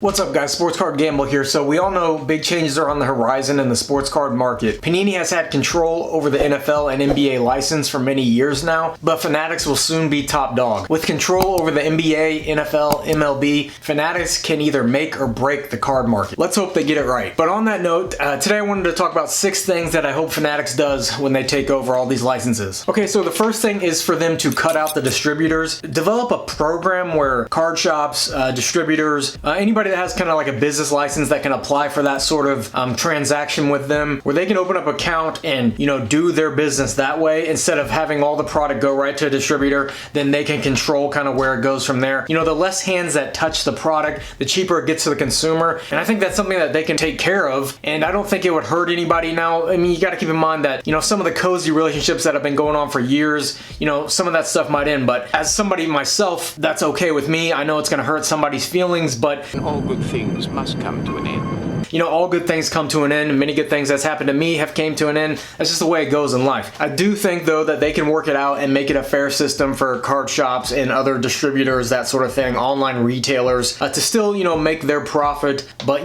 What's up guys, Sports Card Gamble here. So we all know big changes are on the horizon in the sports card market. Panini has had control over the NFL and NBA license for many years now, but Fanatics will soon be top dog. With control over the NBA, NFL, MLB, Fanatics can either make or break the card market. Let's hope they get it right. But on that note, today I wanted to talk about 6 things that I hope Fanatics does when they take over all these licenses. Okay, so the first thing is for them to cut out the distributors. Develop a program where card shops, distributors, anybody that has kind of like a business license that can apply for that sort of transaction with them, where they can open up an account and do their business that way instead of having all the product go right to a distributor. Then they can control kind of where it goes from there. The less hands that touch the product, the cheaper it gets to the consumer, and I think that's something that they can take care of, and I don't think it would hurt anybody. Now, I mean, you got to keep in mind that some of the cozy relationships that have been going on for years, some of that stuff might end, but as somebody myself, that's okay with me. I know it's going to hurt somebody's feelings, but all good things must come to an end. All good things come to an end, and many good things that's happened to me have came to an end. That's just the way it goes in life. I do think though that they can work it out and make it a fair system for card shops and other distributors, that sort of thing, online retailers, to still make their profit, but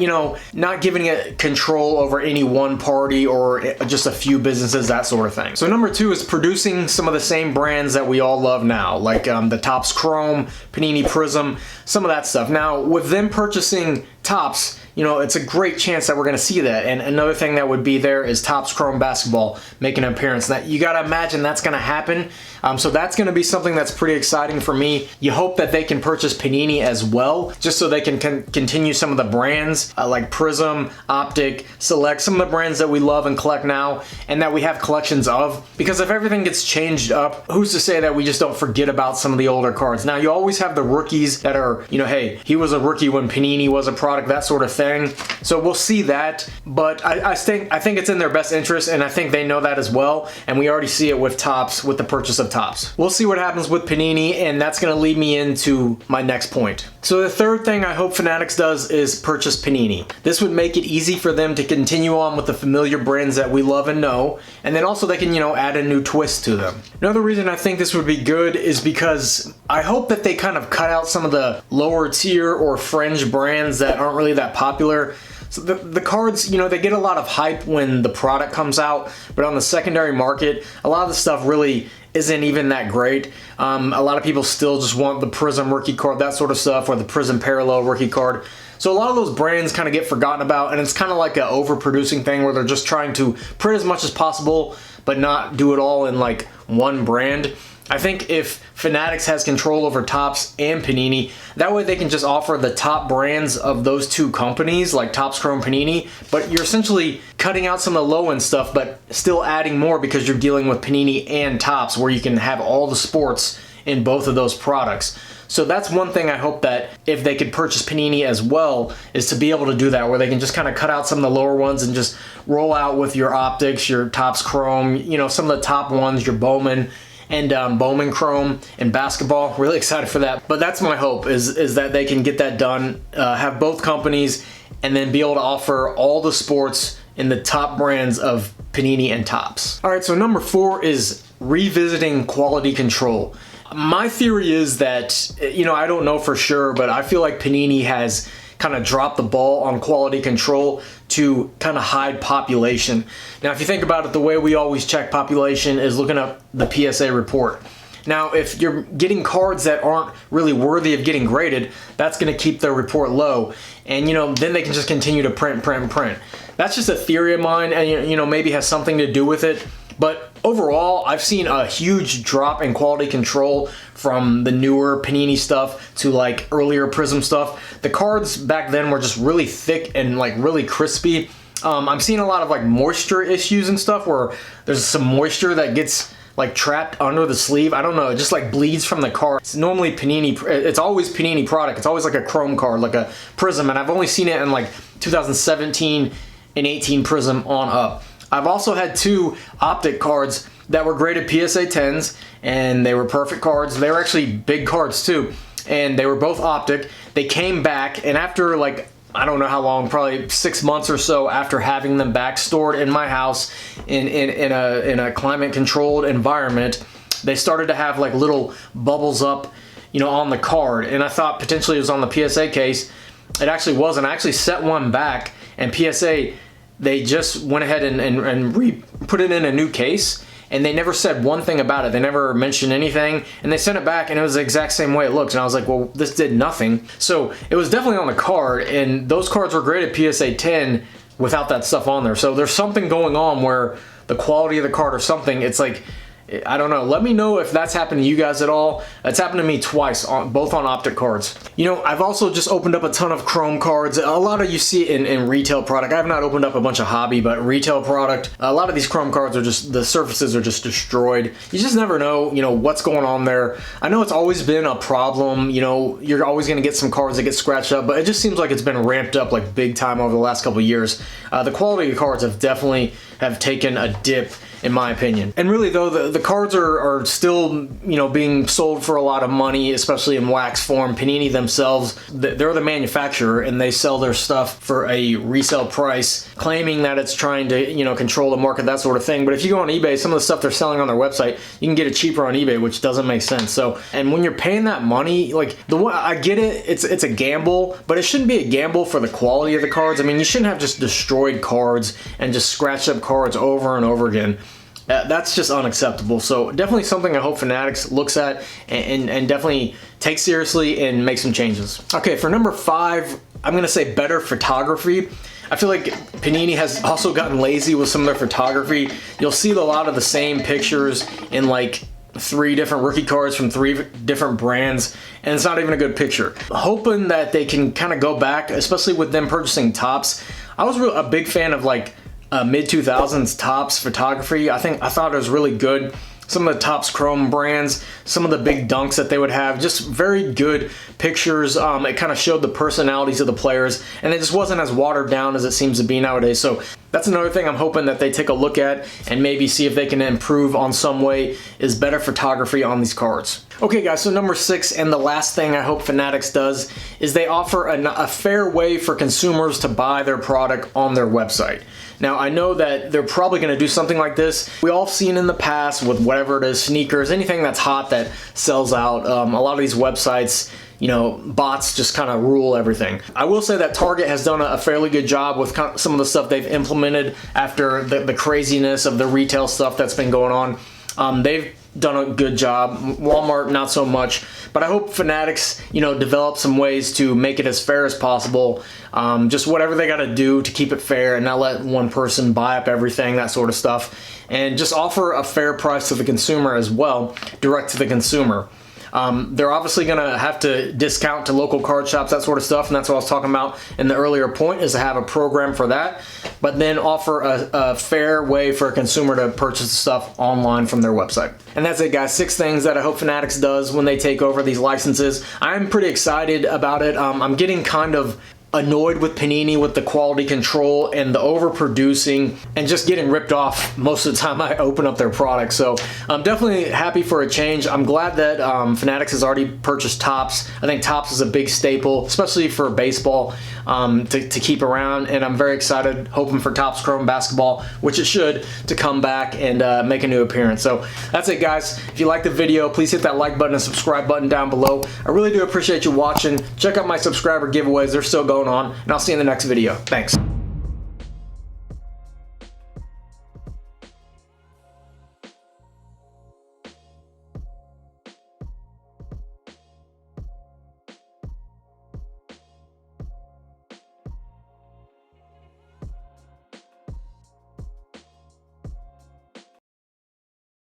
not giving it control over any one party or just a few businesses, that sort of thing. So number 2 is producing some of the same brands that we all love now, like the Topps Chrome, Panini Prism, some of that stuff. Now with them purchasing Topps, it's a great chance that we're going to see that. And another thing that would be there is Topps Chrome Basketball making an appearance. Now, you got to imagine that's going to happen. So that's going to be something that's pretty exciting for me. You hope that they can purchase Panini as well, just so they can continue some of the brands like Prism, Optic, Select, some of the brands that we love and collect now and that we have collections of. Because if everything gets changed up, who's to say that we just don't forget about some of the older cards? Now, you always have the rookies that are, hey, he was a rookie when Panini was a product, that sort of thing. So we'll see that, but I think it's in their best interest, and I think they know that as well, and we already see it with Topps, with the purchase of Topps. We'll see what happens with Panini, and that's going to lead me into my next point. So the third thing I hope Fanatics does is purchase Panini. This would make it easy for them to continue on with the familiar brands that we love and know, and then also they can, add a new twist to them. Another reason I think this would be good is because I hope that they kind of cut out some of the lower tier or fringe brands that aren't really that popular. So the cards, they get a lot of hype when the product comes out, but on the secondary market, a lot of the stuff really isn't even that great. A lot of people still just want the Prism rookie card, that sort of stuff, or the Prism Parallel rookie card. So a lot of those brands kind of get forgotten about, and it's kind of like an overproducing thing where they're just trying to print as much as possible, but not do it all in like one brand. I think if Fanatics has control over Topps and Panini, that way they can just offer the top brands of those two companies, like Topps, Chrome, Panini, but you're essentially cutting out some of the low-end stuff, but still adding more because you're dealing with Panini and Topps, where you can have all the sports in both of those products. So that's one thing I hope that if they could purchase Panini as well, is to be able to do that, where they can just kind of cut out some of the lower ones and just roll out with your Optics, your Topps Chrome, some of the top ones, your Bowman, and Bowman Chrome and basketball. Really excited for that. But that's my hope, is that they can get that done, have both companies, and then be able to offer all the sports in the top brands of Panini and Topps. All right, so number 4 is revisiting quality control. My theory is that, I don't know for sure, but I feel like Panini has kind of dropped the ball on quality control to kind of hide population. Now, if you think about it, the way we always check population is looking up the PSA report. Now, if you're getting cards that aren't really worthy of getting graded, that's going to keep their report low. And, then they can just continue to print. That's just a theory of mine, and, maybe has something to do with it. But overall, I've seen a huge drop in quality control from the newer Panini stuff to like earlier Prism stuff. The cards back then were just really thick and like really crispy. I'm seeing a lot of like moisture issues and stuff where there's some moisture that gets like trapped under the sleeve. I don't know, it just like bleeds from the card. It's normally Panini, it's always Panini product. It's always like a Chrome card, like a Prism, and I've only seen it in like 2017 and 18 Prism on up. I've also had 2 Optic cards that were graded PSA 10s, and they were perfect cards. They were actually big cards too, and they were both Optic. They came back, and after like, I don't know how long, probably 6 months or so after having them back stored in my house in a climate controlled environment, they started to have like little bubbles up, on the card, and I thought potentially it was on the PSA case. it actually wasn't. I actually set one back, and PSA, they just went ahead and put it in a new case, and they never said one thing about it. They never mentioned anything, and they sent it back, and it was the exact same way it looked. And I was like, well, this did nothing. So it was definitely on the card, and those cards were graded PSA 10 without that stuff on there. So there's something going on where the quality of the card or something, it's like, I don't know. Let me know if that's happened to you guys at all. It's happened to me twice, both on Optic cards. You know, I've also just opened up a ton of Chrome cards. A lot of you see it in retail product. I have not opened up a bunch of hobby, but retail product. A lot of these Chrome cards are just, the surfaces are just destroyed. You just never know, you know, what's going on there. I know it's always been a problem. You know, you're always going to get some cards that get scratched up, but it just seems like it's been ramped up like big time over the last couple of years. The quality of cards have definitely taken a dip, in my opinion. And really though, the cards are still, you know, being sold for a lot of money, especially in wax form. Panini themselves, they're the manufacturer, and they sell their stuff for a resale price, claiming that it's trying to, you know, control the market, that sort of thing. But if you go on eBay, some of the stuff they're selling on their website, you can get it cheaper on eBay, which doesn't make sense. So, and when you're paying that money, like, I get it, it's a gamble, but it shouldn't be a gamble for the quality of the cards. I mean, you shouldn't have just destroyed cards and just scratched up cards over and over again. That's just unacceptable. So definitely something I hope Fanatics looks at and definitely takes seriously and makes some changes. Okay, for number 5, I'm gonna say better photography. I feel like Panini has also gotten lazy with some of their photography. You'll see a lot of the same pictures in like 3 different rookie cards from 3 different brands, and it's not even a good picture. Hoping that they can kind of go back, especially with them purchasing Topps. I was a big fan of like mid-2000s Topps photography. I thought it was really good. Some of the Topps Chrome brands, some of the big dunks that they would have, just very good pictures. It kind of showed the personalities of the players, and it just wasn't as watered down as it seems to be nowadays. So that's another thing I'm hoping that they take a look at and maybe see if they can improve on some way, is better photography on these cards. Okay guys, so number 6, and the last thing I hope Fanatics does, is they offer a fair way for consumers to buy their product on their website. Now, I know that they're probably going to do something like this. We all seen in the past with whatever it is, sneakers, anything that's hot that sells out. A lot of these websites, you know, bots just kind of rule everything. I will say that Target has done a fairly good job with some of the stuff they've implemented after the craziness of the retail stuff that's been going on. They've done a good job. Walmart, not so much. But I hope Fanatics, you know, develop some ways to make it as fair as possible. Just whatever they got to do to keep it fair and not let one person buy up everything, that sort of stuff. And just offer a fair price to the consumer as well, direct to the consumer. They're obviously going to have to discount to local card shops, that sort of stuff, and that's what I was talking about in the earlier point, is to have a program for that, but then offer a fair way for a consumer to purchase the stuff online from their website. And that's it guys, 6 things that I hope Fanatics does when they take over these licenses. I'm pretty excited about it. I'm getting kind of annoyed with Panini with the quality control and the overproducing and just getting ripped off most of the time I open up their products. So I'm definitely happy for a change. I'm glad that Fanatics has already purchased Topps. I think Topps is a big staple, especially for baseball, to keep around, and I'm very excited, hoping for Topps Chrome basketball, which it should, to come back and make a new appearance. So that's it guys. If you like the video, please hit that like button and subscribe button down below. I really do appreciate you watching. Check out my subscriber giveaways, they're still going on, and I'll see you in the next video. Thanks.